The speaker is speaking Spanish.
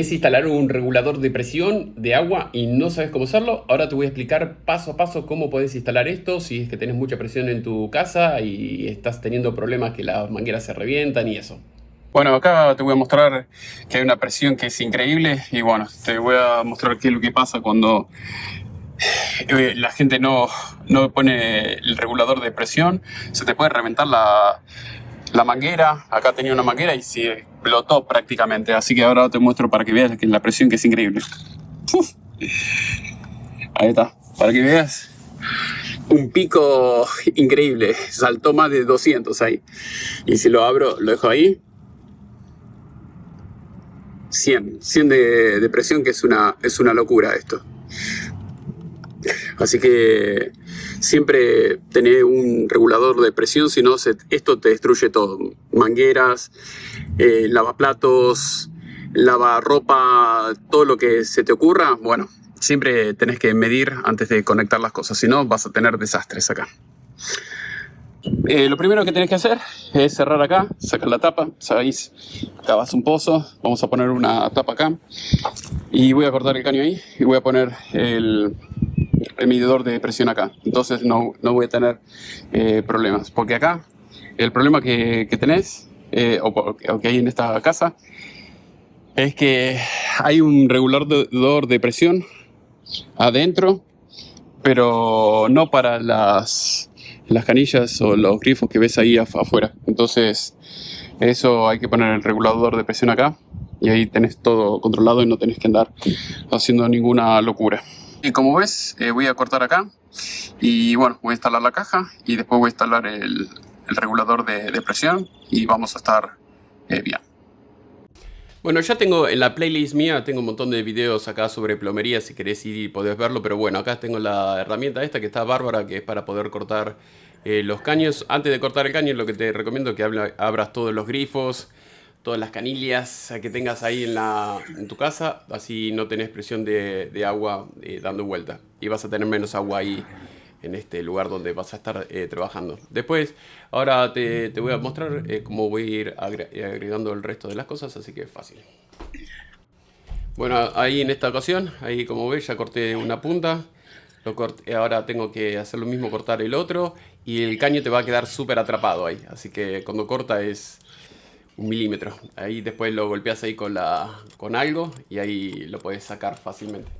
Es instalar un regulador de presión de agua y no sabes cómo hacerlo. Ahora te voy a explicar paso a paso cómo puedes instalar esto si es que tenés mucha presión en tu casa y estás teniendo problemas que las mangueras se revientan y eso. Bueno, acá te voy a mostrar que hay una presión que es increíble y bueno, te voy a mostrar qué es lo que pasa cuando la gente no pone el regulador de presión. Se te puede reventar la manguera. Acá tenía una manguera y se explotó prácticamente, así que ahora te muestro para que veas que la presión que es increíble. Uf, ahí está, para que veas. Un pico increíble, saltó más de 200 ahí. Y si lo abro, lo dejo ahí. 100 de presión, que es una locura esto. Así que siempre tener un regulador de presión, si no, esto te destruye todo. Mangueras, lavaplatos, lavarropa, todo lo que se te ocurra. Bueno, siempre tenés que medir antes de conectar las cosas, si no vas a tener desastres acá. Lo primero que tenés que hacer es cerrar acá, sacar la tapa, sabéis, cavas un pozo, vamos a poner una tapa acá y voy a cortar el caño ahí y voy a poner el medidor de presión acá. Entonces no voy a tener problemas, porque acá el problema que tenés o que hay en esta casa es que hay un regulador de presión adentro, pero no para las canillas o los grifos que ves ahí afuera. Entonces eso hay que poner el regulador de presión acá y ahí tenés todo controlado y no tenés que andar haciendo ninguna locura. Y como ves, voy a cortar acá y bueno, voy a instalar la caja y después voy a instalar el regulador de presión y vamos a estar bien. Bueno, ya tengo en la playlist mía, tengo un montón de videos acá sobre plomería, si querés ir y podés verlo, pero bueno, acá tengo la herramienta esta que está bárbara, que es para poder cortar los caños. Antes de cortar el caño, lo que te recomiendo es que abras todos los grifos, todas las canillas que tengas ahí en tu casa, así no tenés presión de agua dando vuelta y vas a tener menos agua ahí en este lugar donde vas a estar trabajando. Después, ahora te voy a mostrar cómo voy a ir agregando el resto de las cosas, así que es fácil. Bueno, ahí en esta ocasión, ahí como ves, ya corté una punta. Ahora tengo que hacer lo mismo, cortar el otro. Y el caño te va a quedar súper atrapado ahí. Así que cuando corta es 1 milímetro. Ahí después lo golpeas ahí con algo y ahí lo puedes sacar fácilmente.